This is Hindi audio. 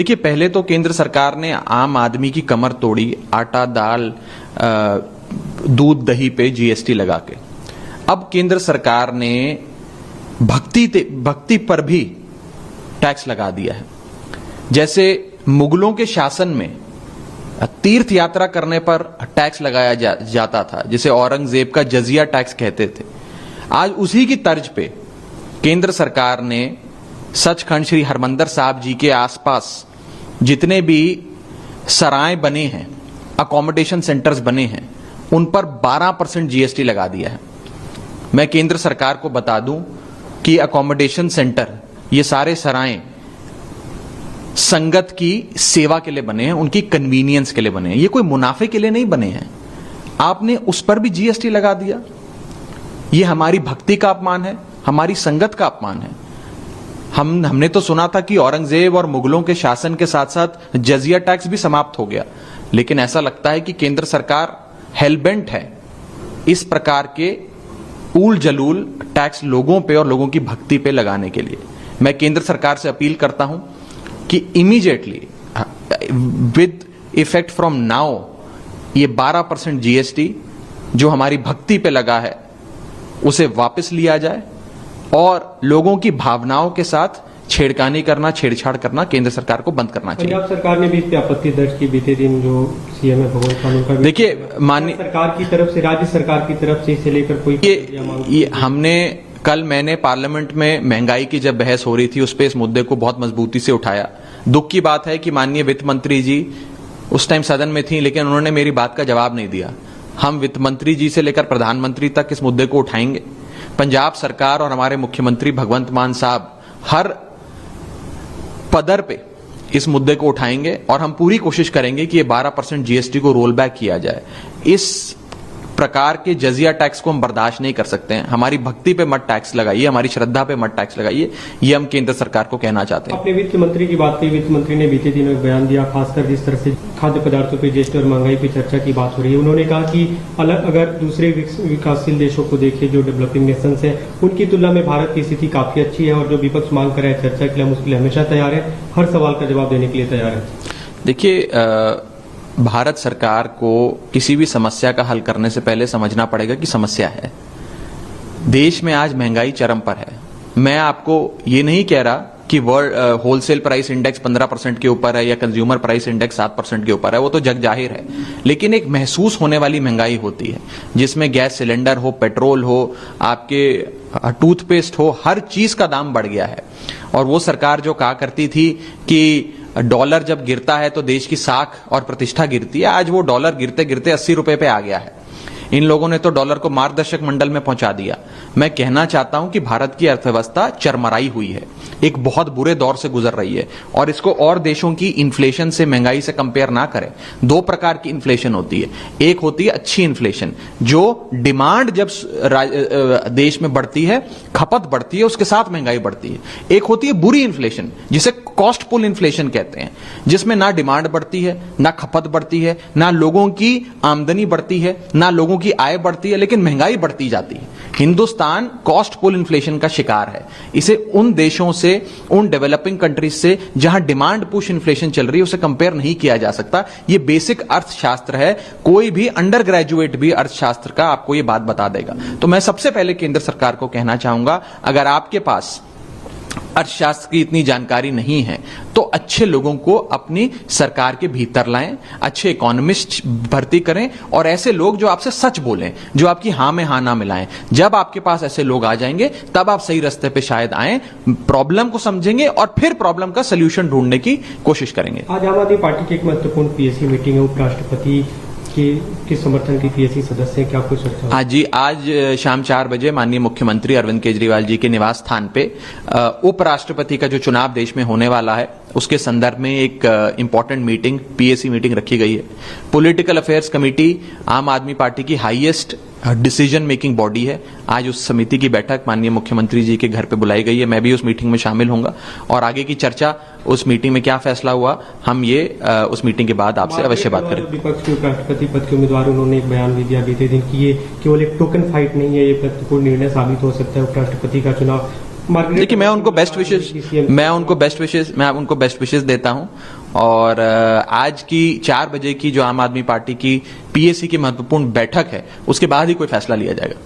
देखिए, पहले तो केंद्र सरकार ने आम आदमी की कमर तोड़ी आटा, दाल, दूध, दही पे जीएसटी लगा के। अब केंद्र सरकार ने भक्ति पर भी टैक्स लगा दिया है। जैसे मुगलों के शासन में तीर्थ यात्रा करने पर टैक्स लगाया जाता था, जिसे औरंगजेब का जजिया टैक्स कहते थे। आज उसी की तर्ज पे केंद्र सरकार ने सचखंड श्री हरमंदिर साहिब जी के आसपास जितने भी सराय बने हैं, अकोमोडेशन सेंटर्स बने हैं, उन पर 12% जीएसटी लगा दिया है। मैं केंद्र सरकार को बता दूं कि अकोमोडेशन सेंटर, ये सारे सराय संगत की सेवा के लिए बने हैं, उनकी कन्वीनियंस के लिए बने हैं, ये कोई मुनाफे के लिए नहीं बने हैं। आपने उस पर भी जीएसटी लगा दिया। ये हमारी भक्ति का अपमान है, हमारी संगत का अपमान है। हमने तो सुना था कि औरंगजेब और मुगलों के शासन के साथ साथ जजिया टैक्स भी समाप्त हो गया, लेकिन ऐसा लगता है कि केंद्र सरकार हेलबेंट है इस प्रकार के ऊल जलूल टैक्स लोगों पे और लोगों की भक्ति पे लगाने के लिए। मैं केंद्र सरकार से अपील करता हूं कि immediately with effect from now ये 12% जीएसटी जो हमारी भक्ति पे लगा है उसे वापस लिया जाए और लोगों की भावनाओं के साथ छेड़छाड़ करना केंद्र सरकार को बंद करना चाहिए। पंजाब सरकार ने भी इस पे आपत्ति दर्ज की बीते दिन, जो सीएम है भगवंत मान उनका। देखिए, माननीय सरकार की तरफ से, राज्य सरकार की तरफ से इसे लेकर कोई ये कल मैंने पार्लियामेंट में महंगाई की जब बहस हो रही थी उस पे इस मुद्दे को बहुत मजबूती से उठाया। दुख की बात है कि माननीय वित्त मंत्री जी उस टाइम सदन में थी, लेकिन उन्होंने मेरी बात का जवाब नहीं दिया। हम वित्त मंत्री जी से लेकर प्रधानमंत्री तक इस मुद्दे को उठाएंगे। पंजाब सरकार और हमारे मुख्यमंत्री भगवंत मान साहब हर पदर पे इस मुद्दे को उठाएंगे और हम पूरी कोशिश करेंगे कि ये 12% जीएसटी को रोल बैक किया जाए। इस प्रकार के जजिया टैक्स को हम बर्दाश्त नहीं कर सकते हैं। हमारी भक्ति पे मत टैक्स लगाइए, हमारी श्रद्धा पे मत टैक्स लगाइए, ये हम केंद्र सरकार को कहना चाहते हैं। अपने वित्त मंत्री की बात की, वित्त मंत्री ने बीते दिनों एक बयान दिया, खासकर जिस तरह से खाद्य पदार्थों पे जीएसटी और महंगाई पे चर्चा की बात हो रही है। उन्होंने कहा कि अगर दूसरे विकासशील देशों को देखें, जो डेवलपिंग नेशंस है, उनकी तुलना में भारत की स्थिति काफी अच्छी है और जो विपक्ष मांग कर रहा है चर्चा के लिए, हम उसके लिए हमेशा तैयार है, हर सवाल का जवाब देने के लिए तैयार है। देखिए, भारत सरकार को किसी भी समस्या का हल करने से पहले समझना पड़ेगा कि समस्या है। देश में आज महंगाई चरम पर है। मैं आपको ये नहीं कह रहा कि वर्ल्ड होलसेल प्राइस इंडेक्स 15% के ऊपर है या कंज्यूमर प्राइस इंडेक्स 7% के ऊपर है, वो तो जग जाहिर है। लेकिन एक महसूस होने वाली महंगाई होती है, जिसमें गैस सिलेंडर हो, पेट्रोल हो, आपके टूथपेस्ट हो, हर चीज का दाम बढ़ गया है। और वो सरकार जो कहा करती थी कि डॉलर जब गिरता है तो देश की साख और प्रतिष्ठा गिरती है, आज वो डॉलर गिरते गिरते 80 रुपए पे आ गया है। इन लोगों ने तो डॉलर को मार्गदर्शक मंडल में पहुंचा दिया। मैं कहना चाहता हूं कि भारत की अर्थव्यवस्था चरमराई हुई है, एक बहुत बुरे दौर से गुजर रही है और इसको और देशों की इन्फ्लेशन से, महंगाई से कंपेयर ना करें। दो प्रकार की इन्फ्लेशन होती है। एक होती है अच्छी इन्फ्लेशन, जो डिमांड जब देश में बढ़ती है, खपत बढ़ती है, उसके साथ महंगाई बढ़ती है। एक होती है बुरी इन्फ्लेशन, जिसे कॉस्ट पुल इन्फ्लेशन कहते हैं, जिसमें ना डिमांड बढ़ती है, ना खपत बढ़ती है, ना लोगों की आमदनी बढ़ती है, ना लोगों की आय बढ़ती है, लेकिन महंगाई बढ़ती जाती है। हिंदुस्तान कॉस्ट पुल इन्फ्लेशन का शिकार है। इसे उन देशों से, उन डेवलपिंग कंट्रीज से जहां डिमांड पुश इन्फ्लेशन चल रही है, उसे कंपेयर नहीं किया जा सकता। ये बेसिक अर्थशास्त्र है, कोई भी अंडर ग्रेजुएट भी अर्थशास्त्र का आपको ये बात बता देगा। तो मैं सबसे पहले केंद्र सरकार को कहना चाहूंगा, अगर आपके पास अर्थशास्त्र की इतनी जानकारी नहीं है तो अच्छे लोगों को अपनी सरकार के भीतर लाएं, अच्छे इकोनॉमिस्ट भर्ती करें और ऐसे लोग जो आपसे सच बोलें, जो आपकी हां में हां ना मिलाएं। जब आपके पास ऐसे लोग आ जाएंगे तब आप सही रास्ते पे शायद आएं, प्रॉब्लम को समझेंगे और फिर प्रॉब्लम का सोल्यूशन ढूंढने की कोशिश करेंगे। आज आम आदमी पार्टी की एक महत्वपूर्ण पीएसी मीटिंग है, उपराष्ट्रपति के समर्थन की पीएसी सदस्य, क्या कुछ चर्चा? आज शाम 4 बजे माननीय मुख्यमंत्री अरविंद केजरीवाल जी के निवास स्थान पे उपराष्ट्रपति का जो चुनाव देश में होने वाला है, उसके संदर्भ में एक इंपॉर्टेंट मीटिंग, पीएसी मीटिंग रखी गई है। पॉलिटिकल अफेयर्स कमेटी आम आदमी पार्टी की हाईएस्ट डिसीजन मेकिंग बॉडी है। आज उस समिति की बैठक माननीय मुख्यमंत्री जी के घर पे बुलाई गई है। मैं भी उस मीटिंग में शामिल होऊंगा और आगे की चर्चा, उस मीटिंग में क्या फैसला हुआ, हम ये उस मीटिंग के बाद आपसे अवश्य बात करें। विपक्ष के उपराष्ट्रपति पद के उम्मीदवार, उन्होंने एक बयान भी दिया बीते दिन कि ये केवल एक टोकन फाइट नहीं है, ये महत्वपूर्ण निर्णय साबित हो सकता है। उपराष्ट्रपति का चुनाव देखिए, मैं उनको बेस्ट विशेष देता हूं। और आज की 4 बजे की जो आम आदमी पार्टी की पीएसी की महत्वपूर्ण बैठक है, उसके बाद ही कोई फैसला लिया जाएगा।